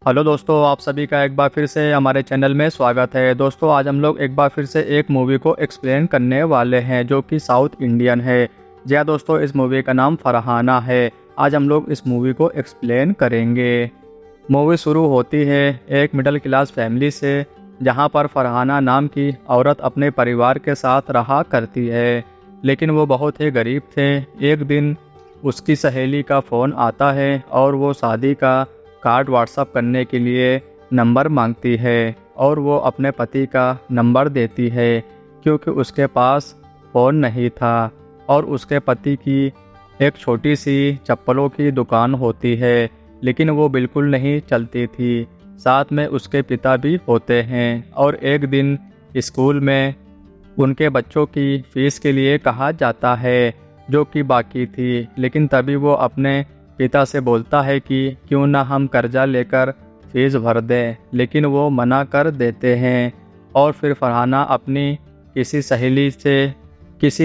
Hello दोस्तों, आप सभी का एक बार फिर से हमारे चैनल में स्वागत है। दोस्तों, आज हम लोग एक बार फिर से एक मूवी को एक्सप्लेन करने वाले हैं जो कि साउथ इंडियन है। जी हाँ दोस्तों, इस मूवी का नाम फरहाना है। आज हम लोग इस मूवी को एक्सप्लेन करेंगे। मूवी शुरू होती है एक मिडिल क्लास फैमिली से, जहां पर फरहाना नाम की औरत अपने परिवार के साथ रहा करती है, लेकिन वो बहुत ही गरीब थे। एक दिन उसकी सहेली का फ़ोन आता है और वो शादी का कार्ड व्हाट्सअप करने के लिए नंबर मांगती है और वो अपने पति का नंबर देती है क्योंकि उसके पास फ़ोन नहीं था। और उसके पति की एक छोटी सी चप्पलों की दुकान होती है, लेकिन वो बिल्कुल नहीं चलती थी। साथ में उसके पिता भी होते हैं और एक दिन स्कूल में उनके बच्चों की फीस के लिए कहा जाता है जो कि बाकी थी। लेकिन तभी वो अपने पिता से बोलता है कि क्यों ना हम कर्जा लेकर फीस भर दें, लेकिन वो मना कर देते हैं। और फिर फरहाना अपनी किसी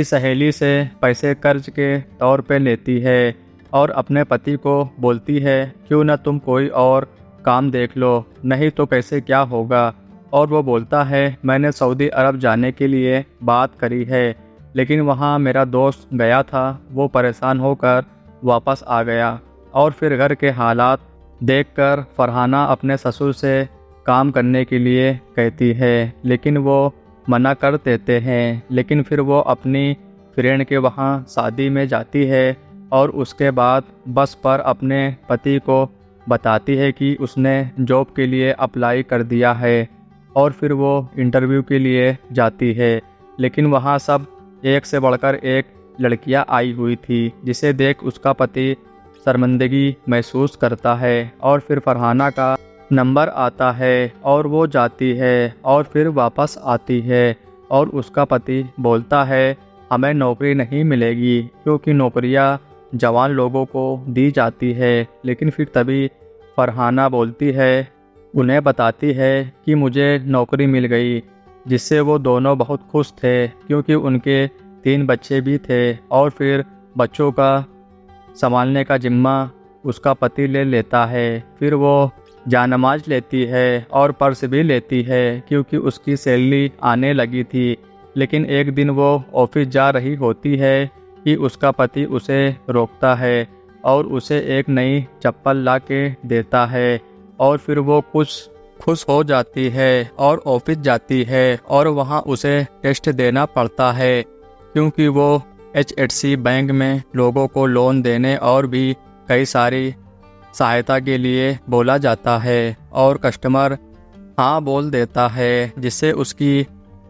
सहेली से पैसे कर्ज के तौर पे लेती है और अपने पति को बोलती है क्यों ना तुम कोई और काम देख लो, नहीं तो कैसे क्या होगा। और वो बोलता है मैंने सऊदी अरब जाने के लिए बात करी है, लेकिन वहाँ मेरा दोस्त गया था, वो परेशान होकर वापस आ गया। और फिर घर के हालात देखकर फरहाना अपने ससुर से काम करने के लिए कहती है, लेकिन वो मना कर देते हैं। लेकिन फिर वो अपनी फ्रेंड के वहाँ शादी में जाती है और उसके बाद बस पर अपने पति को बताती है कि उसने जॉब के लिए अप्लाई कर दिया है। और फिर वो इंटरव्यू के लिए जाती है, लेकिन वहाँ सब एक से बढ़कर एक लड़कियां आई हुई थी, जिसे देख उसका पति शर्मिंदगी महसूस करता है। और फिर फरहाना का नंबर आता है और वो जाती है और फिर वापस आती है और उसका पति बोलता है हमें नौकरी नहीं मिलेगी क्योंकि नौकरियां जवान लोगों को दी जाती है। लेकिन फिर तभी फरहाना बोलती है, उन्हें बताती है कि मुझे नौकरी मिल गई, जिससे वो दोनों बहुत खुश थे क्योंकि उनके 3 बच्चे भी थे। और फिर बच्चों का संभालने का जिम्मा उसका पति ले लेता है। फिर वो जानमाज लेती है और पर्स भी लेती है क्योंकि उसकी सैलरी आने लगी थी। लेकिन एक दिन वो ऑफिस जा रही होती है कि उसका पति उसे रोकता है और उसे एक नई चप्पल ला के देता है। और फिर वो कुछ खुश हो जाती है और ऑफिस जाती है और वहाँ उसे टेस्ट देना पड़ता है क्योंकि वो HDFC बैंक में लोगों को लोन देने और भी कई सारी सहायता के लिए बोला जाता है और कस्टमर हाँ बोल देता है, जिससे उसकी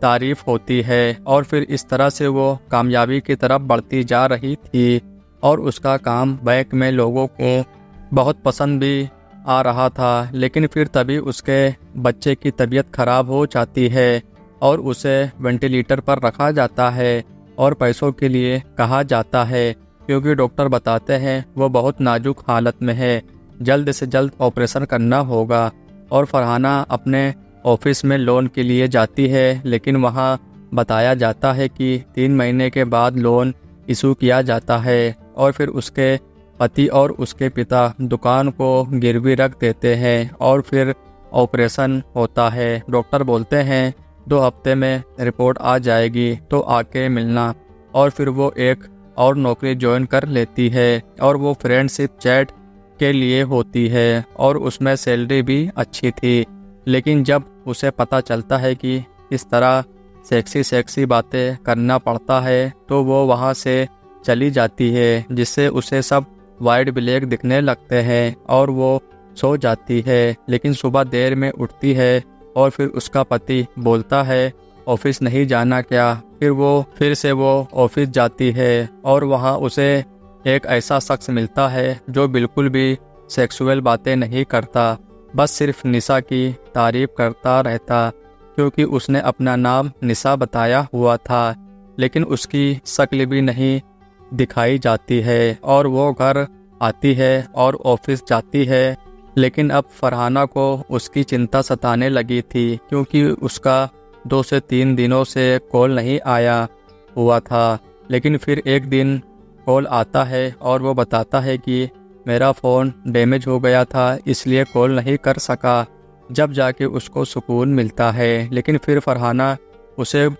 तारीफ होती है। और फिर इस तरह से वो कामयाबी की तरफ बढ़ती जा रही थी और उसका काम बैंक में लोगों को बहुत पसंद भी आ रहा था। लेकिन फिर तभी उसके बच्चे की तबीयत खराब हो जाती है और उसे वेंटिलेटर पर रखा जाता है और पैसों के लिए कहा जाता है क्योंकि डॉक्टर बताते हैं वो बहुत नाजुक हालत में है, जल्द से जल्द ऑपरेशन करना होगा। और फरहाना अपने ऑफिस में लोन के लिए जाती है, लेकिन वहाँ बताया जाता है कि 3 महीने के बाद लोन इशू किया जाता है। और फिर उसके पति और उसके पिता दुकान को गिरवी रख देते हैं और फिर ऑपरेशन होता है। डॉक्टर बोलते हैं 2 हफ्ते में रिपोर्ट आ जाएगी तो आके मिलना। और फिर वो एक और नौकरी ज्वाइन कर लेती है और वो फ्रेंडशिप चैट के लिए होती है और उसमें सैलरी भी अच्छी थी। लेकिन जब उसे पता चलता है कि इस तरह सेक्सी बातें करना पड़ता है तो वो वहाँ से चली जाती है, जिससे उसे सब वाइट ब्लैक दिखने लगते हैं और वो सो जाती है। लेकिन सुबह देर में उठती है और फिर उसका पति बोलता है ऑफिस नहीं जाना क्या। फिर से वो ऑफिस जाती है और वहाँ उसे एक ऐसा शख्स मिलता है जो बिल्कुल भी सेक्सुअल बातें नहीं करता, बस सिर्फ निशा की तारीफ करता रहता क्योंकि उसने अपना नाम निशा बताया हुआ था। लेकिन उसकी शक्ल भी नहीं दिखाई जाती है और वो घर आती है और ऑफिस जाती है। लेकिन अब फरहाना को उसकी चिंता सताने लगी थी क्योंकि उसका 2 से 3 दिनों से कॉल नहीं आया हुआ था। लेकिन फिर एक दिन कॉल आता है और वो बताता है कि मेरा फ़ोन डैमेज हो गया था इसलिए कॉल नहीं कर सका। जब जाके उसको सुकून मिलता है। लेकिन फिर फरहाना उसे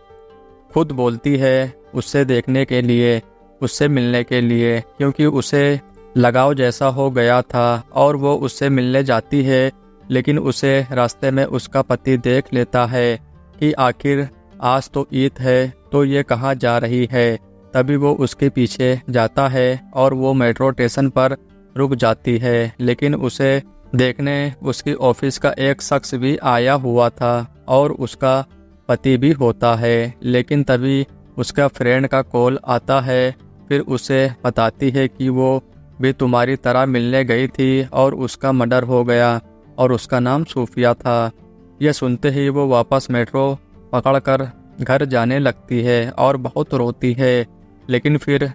खुद बोलती है उससे देखने के लिए, उससे मिलने के लिए, क्योंकि उसे लगाव जैसा हो गया था और वो उससे मिलने जाती है। लेकिन उसे रास्ते में उसका पति देख लेता है कि आखिर आज तो ईद है तो ये कहाँ जा रही है। तभी वो उसके पीछे जाता है और वो मेट्रो स्टेशन पर रुक जाती है। लेकिन उसे देखने उसकी ऑफिस का एक शख्स भी आया हुआ था और उसका पति भी होता है। लेकिन तभी उसका फ्रेंड का कॉल आता है, फिर उसे बताती है कि वो भी तुम्हारी तरह मिलने गई थी और उसका मर्डर हो गया और उसका नाम सूफिया था। यह सुनते ही वो वापस मेट्रो पकड़कर घर जाने लगती है और बहुत रोती है। लेकिन फिर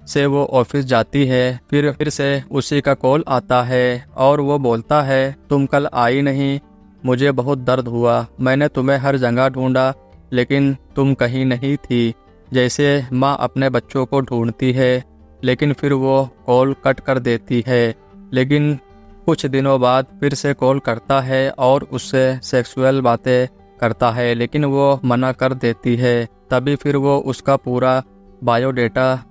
से वो ऑफिस जाती है, फिर से उसी का कॉल आता है और वो बोलता है तुम कल आई नहीं, मुझे बहुत दर्द हुआ, मैंने तुम्हें हर जगह ढूंढा लेकिन तुम कहीं नहीं थी। जैसे माँ अपने बच्चों को ढूंढती है। लेकिन फिर वो कॉल कट कर देती है। लेकिन कुछ दिनों बाद फिर से कॉल करता है और उससे सेक्सुअल बातें करता है, लेकिन वो मना कर देती है। तभी फिर वो उसका पूरा बायोडेटा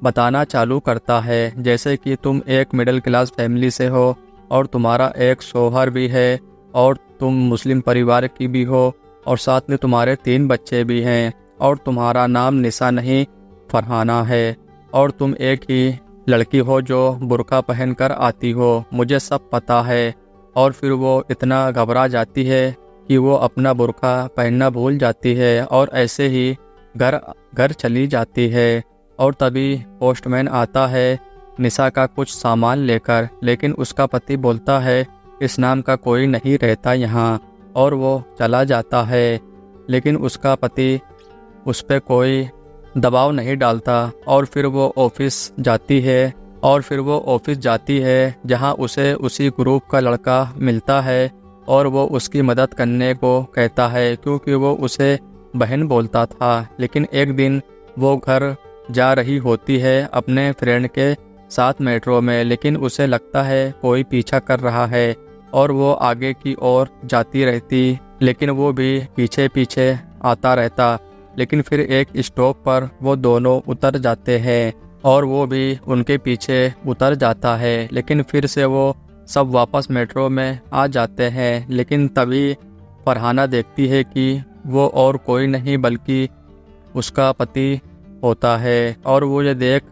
बताना चालू करता है, जैसे कि तुम एक मिडिल क्लास फैमिली से हो और तुम्हारा एक शौहर भी है और तुम मुस्लिम परिवार की भी हो और साथ में तुम्हारे 3 बच्चे भी हैं और तुम्हारा नाम निशा नहीं फरहाना है और तुम एक ही लड़की हो जो बुर्का पहनकर आती हो, मुझे सब पता है। और फिर वो इतना घबरा जाती है कि वो अपना बुर्का पहनना भूल जाती है और ऐसे ही घर चली जाती है। और तभी पोस्टमैन आता है निशा का कुछ सामान लेकर, लेकिन उसका पति बोलता है इस नाम का कोई नहीं रहता यहाँ और वो चला जाता है। लेकिन उसका पति उस पर कोई दबाव नहीं डालता और फिर वो ऑफिस जाती है जहाँ उसे उसी ग्रुप का लड़का मिलता है और वो उसकी मदद करने को कहता है क्योंकि वो उसे बहन बोलता था। लेकिन एक दिन वो घर जा रही होती है अपने फ्रेंड के साथ मेट्रो में, लेकिन उसे लगता है कोई पीछा कर रहा है और वो आगे की ओर जाती रहती, लेकिन वो भी पीछे पीछे आता रहता। लेकिन फिर एक स्टॉप पर वो दोनों उतर जाते हैं और वो भी उनके पीछे उतर जाता है। लेकिन फिर से वो सब वापस मेट्रो में आ जाते हैं। लेकिन तभी फरहाना देखती है कि वो और कोई नहीं बल्कि उसका पति होता है और वो ये देख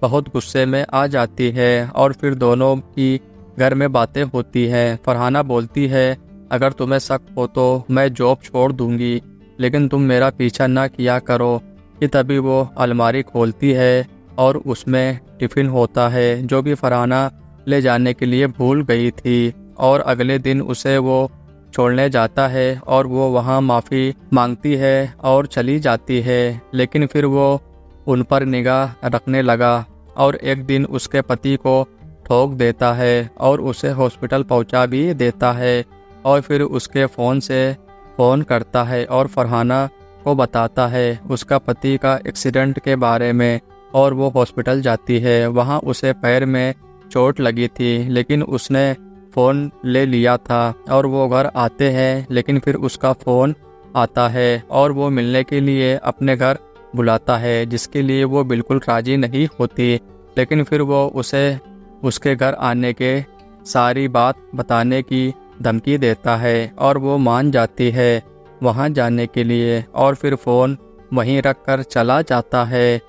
बहुत गुस्से में आ जाती है और फिर दोनों की घर में बातें होती हैं। फरहाना बोलती है अगर तुम्हें शक हो तो मैं जॉब छोड़ दूंगी, लेकिन तुम मेरा पीछा ना किया करो। कि तभी वो अलमारी खोलती है और उसमें टिफ़िन होता है जो भी फरहाना ले जाने के लिए भूल गई थी और अगले दिन उसे वो छोड़ने जाता है और वो वहाँ माफ़ी मांगती है और चली जाती है। लेकिन फिर वो उन पर निगाह रखने लगा और एक दिन उसके पति को ठोक देता है और उसे हॉस्पिटल पहुँचा भी देता है और फिर उसके फ़ोन से फ़ोन करता है और फरहाना को बताता है उसका पति का एक्सीडेंट के बारे में और वो हॉस्पिटल जाती है। वहाँ उसे पैर में चोट लगी थी लेकिन उसने फ़ोन ले लिया था और वो घर आते हैं। लेकिन फिर उसका फ़ोन आता है और वो मिलने के लिए अपने घर बुलाता है, जिसके लिए वो बिल्कुल राज़ी नहीं होती। लेकिन फिर वो उसे उसके घर आने के सारी बात बताने की धमकी देता है और वो मान जाती है वहाँ जाने के लिए और फिर फ़ोन वहीं रख कर चला जाता है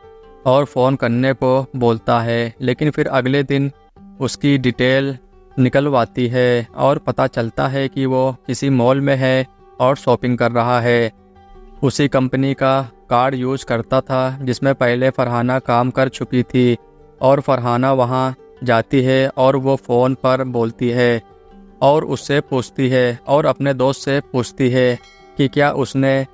और फ़ोन करने को बोलता है। लेकिन फिर अगले दिन उसकी डिटेल निकलवाती है और पता चलता है कि वो किसी मॉल में है और शॉपिंग कर रहा है। उसी कंपनी का कार्ड यूज़ करता था जिसमें पहले फरहाना काम कर चुकी थी और फरहाना वहाँ जाती है और वो फ़ोन पर बोलती है और उससे पूछती है और अपने दोस्त से पूछती है कि क्या उसने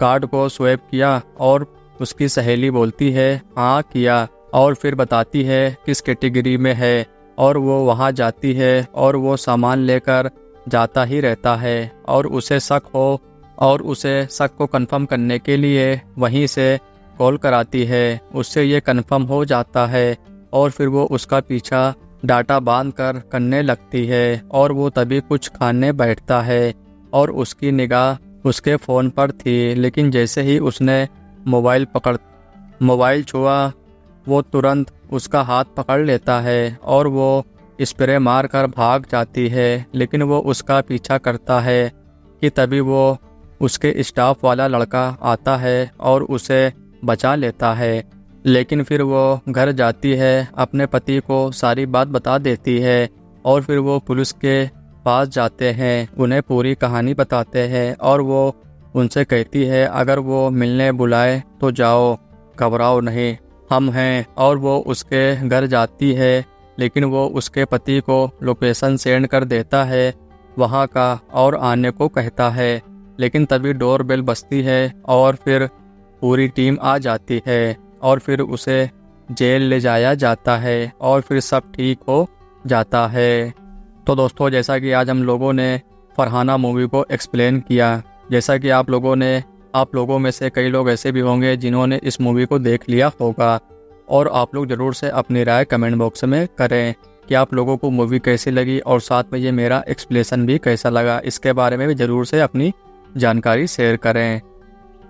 कार्ड को स्वैप किया और उसकी सहेली बोलती है हाँ किया और फिर बताती है किस कैटेगरी में है और वो वहाँ जाती है और वो सामान लेकर जाता ही रहता है और उसे शक हो और उसे शक को कंफर्म करने के लिए वहीं से कॉल कराती है। उससे ये कंफर्म हो जाता है और फिर वो उसका पीछा डाटा बांध कर करने लगती है और वो तभी कुछ खाने बैठता है और उसकी निगाह उसके फ़ोन पर थी, लेकिन जैसे ही उसने मोबाइल छुआ वो तुरंत उसका हाथ पकड़ लेता है और वो स्प्रे मार कर भाग जाती है। लेकिन वो उसका पीछा करता है कि तभी वो उसके स्टाफ वाला लड़का आता है और उसे बचा लेता है। लेकिन फिर वो घर जाती है, अपने पति को सारी बात बता देती है और फिर वो पुलिस के पास जाते हैं, उन्हें पूरी कहानी बताते हैं और वो उनसे कहती है अगर वो मिलने बुलाए तो जाओ, घबराओ नहीं, हम हैं। और वो उसके घर जाती है, लेकिन वो उसके पति को लोकेशन सेंड कर देता है वहाँ का और आने को कहता है। लेकिन तभी डोर बेल बजती है और फिर पूरी टीम आ जाती है और फिर उसे जेल ले जाया जाता है और फिर सब ठीक हो जाता है। तो दोस्तों, जैसा कि आज हम लोगों ने फरहाना मूवी को एक्सप्लेन किया, जैसा कि आप लोगों में से कई लोग ऐसे भी होंगे जिन्होंने इस मूवी को देख लिया होगा, और आप लोग ज़रूर से अपनी राय कमेंट बॉक्स में करें कि आप लोगों को मूवी कैसी लगी और साथ में ये मेरा एक्सप्लेनेशन भी कैसा लगा। इसके बारे में भी ज़रूर से अपनी जानकारी शेयर करें।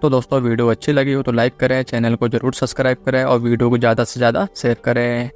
तो दोस्तों, वीडियो अच्छी लगी हो तो लाइक करें, चैनल को ज़रूर सब्सक्राइब करें और वीडियो को ज़्यादा से ज़्यादा शेयर करें।